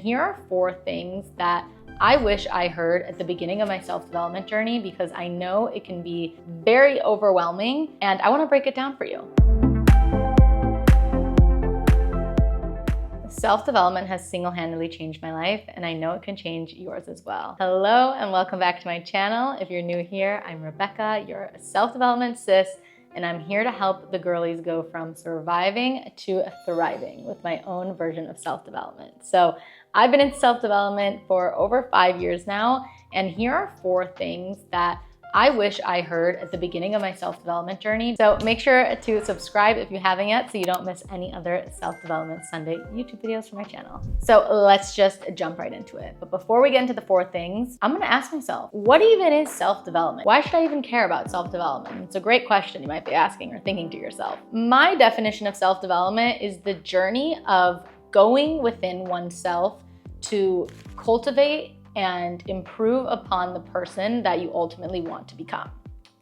Here are 4 things that I wish I heard at the beginning of my self-development journey, because I know it can be very overwhelming, and I want to break it down for you. Self-development has single-handedly changed my life, and I know it can change yours as well. Hello, and welcome back to my channel. If you're new here, I'm Rebecca, you're a self-development sis, and I'm here to help the girlies go from surviving to thriving with my own version of self-development. So I've been in self-development for over 5 years now, and here are 4 things that I wish I heard at the beginning of my self-development journey. So make sure to subscribe if you haven't yet so you don't miss any other self-development Sunday YouTube videos from my channel. So let's just jump right into it. But before we get into the 4 things, I'm gonna ask myself, what even is self-development? Why should I even care about self-development? It's a great question you might be asking or thinking to yourself. My definition of self-development is the journey of going within oneself to cultivate and improve upon the person that you ultimately want to become.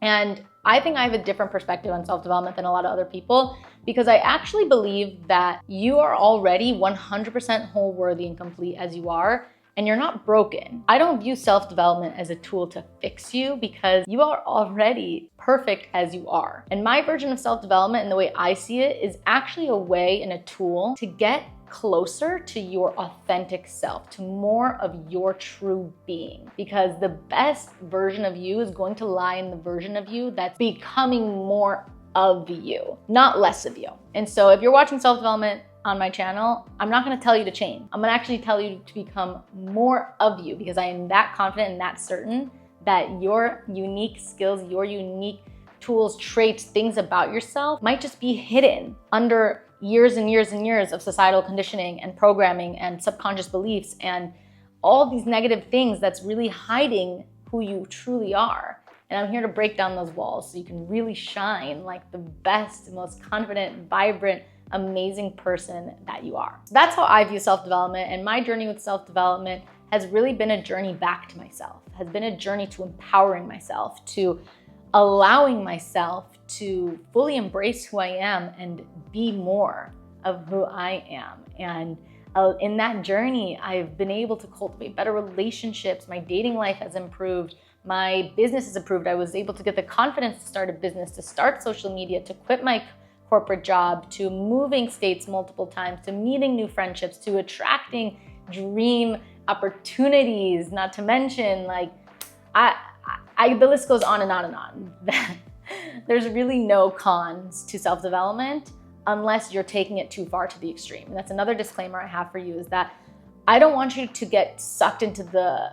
And I think I have a different perspective on self-development than a lot of other people, because I actually believe that you are already 100% whole, worthy, and complete as you are, and you're not broken. I don't view self-development as a tool to fix you, because you are already perfect as you are. And my version of self-development, and the way I see it, is actually a way and a tool to get closer to your authentic self, to more of your true being, because the best version of you is going to lie in the version of you that's becoming more of you, not less of you. And so if you're watching self-development on my channel, I'm not going to tell you to change. I'm going to actually tell you to become more of you, because I am that confident and that certain that your unique skills, your unique tools, traits, things about yourself might just be hidden under years and years and years of societal conditioning and programming and subconscious beliefs and all these negative things that's really hiding who you truly are. And I'm here to break down those walls so you can really shine like the best, most confident, vibrant, amazing person that you are. So that's how I view self-development, and my journey with self-development has really been a journey back to myself, has been a journey to empowering myself, to allowing myself to fully embrace who I am and be more of who I am. And in that journey, I've been able to cultivate better relationships. My dating life has improved. My business has improved. I was able to get the confidence to start a business, to start social media, to quit my corporate job, to moving states multiple times, to meeting new friendships, to attracting dream opportunities, not to mention the list goes on and on and on. There's really no cons to self-development unless you're taking it too far to the extreme. And that's another disclaimer I have for you, is that I don't want you to get sucked into the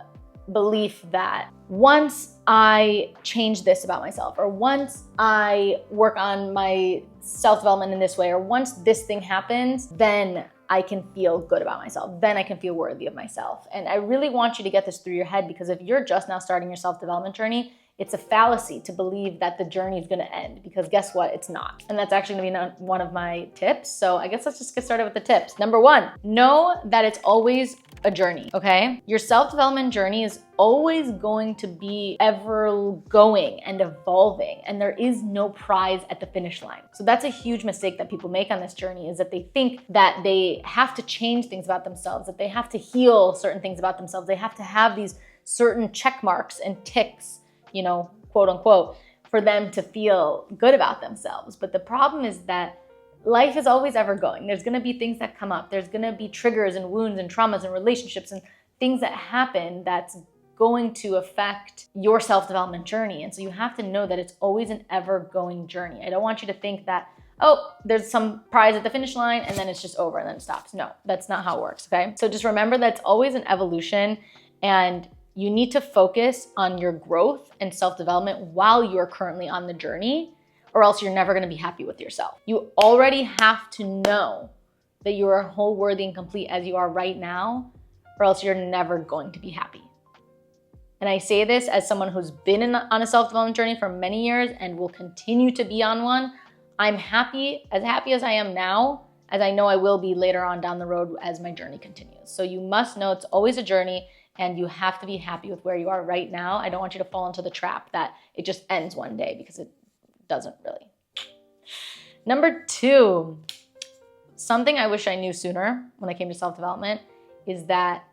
belief that once I change this about myself, or once I work on my self-development in this way, or once this thing happens, then I can feel good about myself. Then I can feel worthy of myself. And I really want you to get this through your head, because if you're just now starting your self-development journey, it's a fallacy to believe that the journey is going to end, because guess what? It's not. And that's actually going to be one of my tips. So I guess let's just get started with the tips. Number 1, know that it's always a journey, okay? Your self-development journey is always going to be ever going and evolving, and there is no prize at the finish line. So that's a huge mistake that people make on this journey, is that they think that they have to change things about themselves, that they have to heal certain things about themselves. They have to have these certain check marks and ticks, you know, quote unquote, for them to feel good about themselves. But the problem is that life is always ever going. There's gonna be things that come up. There's gonna be triggers and wounds and traumas and relationships and things that happen that's going to affect your self-development journey. And so you have to know that it's always an ever-going journey. I don't want you to think that, oh, there's some prize at the finish line and then it's just over and then it stops. No, that's not how it works, okay? So just remember that it's always an evolution, and you need to focus on your growth and self-development while you're currently on the journey, or else you're never gonna be happy with yourself. You already have to know that you are whole, worthy, and complete as you are right now, or else you're never going to be happy. And I say this as someone who's been on a self-development journey for many years and will continue to be on one. I'm happy as I am now, as I know I will be later on down the road as my journey continues. So you must know it's always a journey, and you have to be happy with where you are right now. I don't want you to fall into the trap that it just ends one day, because it doesn't really. Number 2, something I wish I knew sooner when I came to self-development is that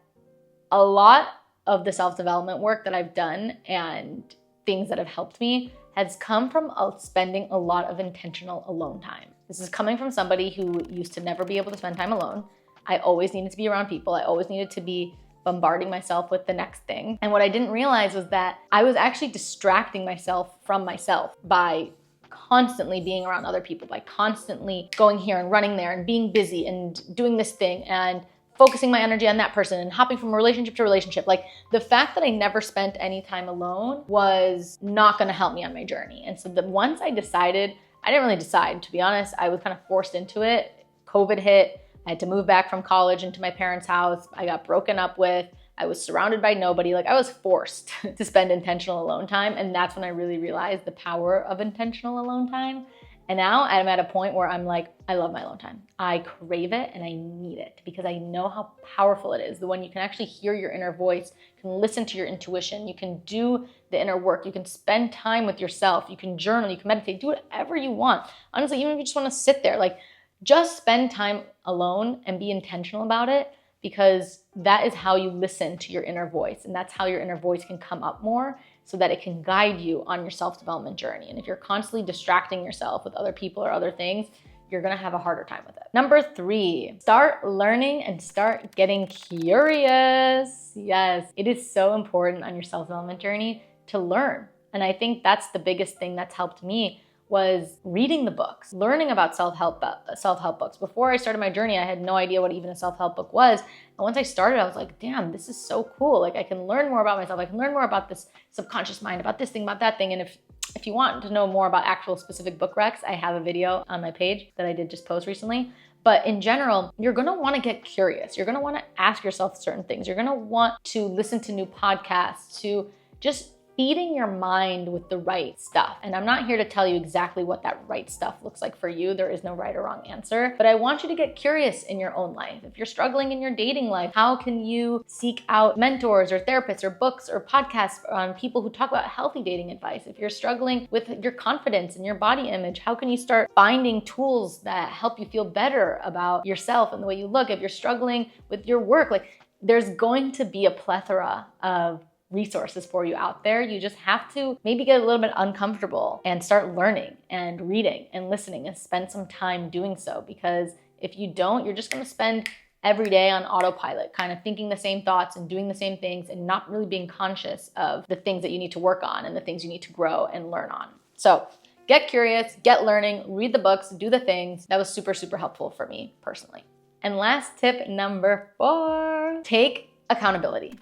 a lot of the self-development work that I've done and things that have helped me has come from spending a lot of intentional alone time. This is coming from somebody who used to never be able to spend time alone. I always needed to be around people. I always needed to be bombarding myself with the next thing. And what I didn't realize was that I was actually distracting myself from myself by constantly being around other people, by constantly going here and running there and being busy and doing this thing and focusing my energy on that person and hopping from relationship to relationship. Like, the fact that I never spent any time alone was not gonna help me on my journey. And so once I decided, I didn't really decide, to be honest, I was kind of forced into it. COVID hit, I had to move back from college into my parents' house. I got broken up with. I was surrounded by nobody. Like, I was forced to spend intentional alone time. And that's when I really realized the power of intentional alone time. And now I'm at a point where I'm like, I love my alone time. I crave it and I need it because I know how powerful it is. The one you can actually hear your inner voice, you can listen to your intuition, you can do the inner work, you can spend time with yourself, you can journal, you can meditate, do whatever you want. Honestly, even if you just want to sit there, like, just spend time alone and be intentional about it, because that is how you listen to your inner voice. And that's how your inner voice can come up more so that it can guide you on your self-development journey. And if you're constantly distracting yourself with other people or other things, you're gonna have a harder time with it. Number 3, start learning and start getting curious. Yes, it is so important on your self-development journey to learn. And I think that's the biggest thing that's helped me, was reading the books, learning about self-help books. Before I started my journey, I had no idea what even a self-help book was. And once I started, I was like, damn, this is so cool. Like, I can learn more about myself. I can learn more about this subconscious mind, about this thing, about that thing. And if you want to know more about actual specific book recs, I have a video on my page that I did just post recently. But in general, you're gonna wanna get curious. You're gonna wanna ask yourself certain things. You're gonna want to listen to new podcasts, to just feeding your mind with the right stuff. And I'm not here to tell you exactly what that right stuff looks like for you. There is no right or wrong answer, but I want you to get curious in your own life. If you're struggling in your dating life, how can you seek out mentors or therapists or books or podcasts on people who talk about healthy dating advice? If you're struggling with your confidence and your body image, how can you start finding tools that help you feel better about yourself and the way you look? If you're struggling with your work, like, there's going to be a plethora of resources for you out there. You just have to maybe get a little bit uncomfortable and start learning and reading and listening and spend some time doing so. Because if you don't, you're just going to spend every day on autopilot, kind of thinking the same thoughts and doing the same things and not really being conscious of the things that you need to work on and the things you need to grow and learn on. So get curious, get learning, read the books, do the things. That was super, super helpful for me personally. And last tip, number 4, take accountability.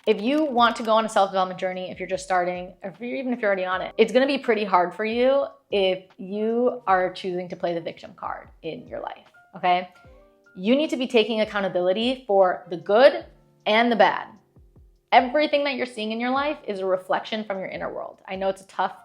If you want to go on a self-development journey, if you're just starting, or even if you're already on it, it's gonna be pretty hard for you if you are choosing to play the victim card in your life, okay? You need to be taking accountability for the good and the bad. Everything that you're seeing in your life is a reflection from your inner world. I know it's a tough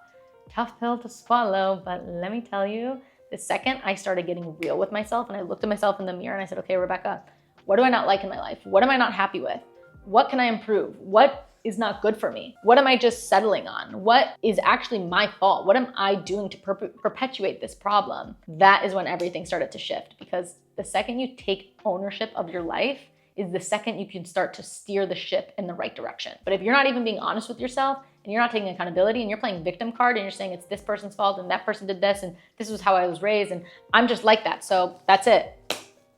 pill to swallow, but let me tell you, the second I started getting real with myself and I looked at myself in the mirror and I said, okay, Rebecca, what do I not like in my life? What am I not happy with? What can I improve? What is not good for me? What am I just settling on? What is actually my fault? What am I doing to perpetuate this problem? That is when everything started to shift, because the second you take ownership of your life is the second you can start to steer the ship in the right direction. But if you're not even being honest with yourself and you're not taking accountability and you're playing victim card and you're saying it's this person's fault and that person did this and this was how I was raised and I'm just like that, so that's it.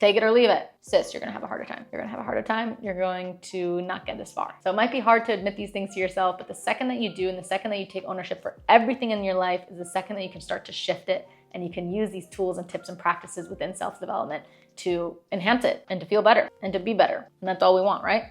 Take it or leave it. Sis, you're gonna have a harder time. You're gonna have a harder time. You're going to not get this far. So it might be hard to admit these things to yourself, but the second that you do and the second that you take ownership for everything in your life is the second that you can start to shift it, and you can use these tools and tips and practices within self-development to enhance it and to feel better and to be better. And that's all we want, right?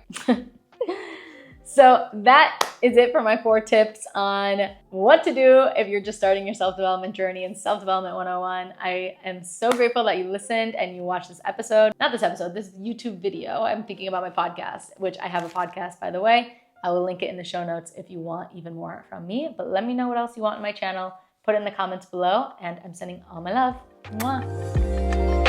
So that is it for my 4 tips on what to do if you're just starting your self-development journey in Self-Development 101. I am so grateful that you listened and you watched this episode. Not this episode, this YouTube video. I'm thinking about my podcast, which I have a podcast, by the way. I will link it in the show notes if you want even more from me. But let me know what else you want on my channel. Put it in the comments below, and I'm sending all my love. Mwah.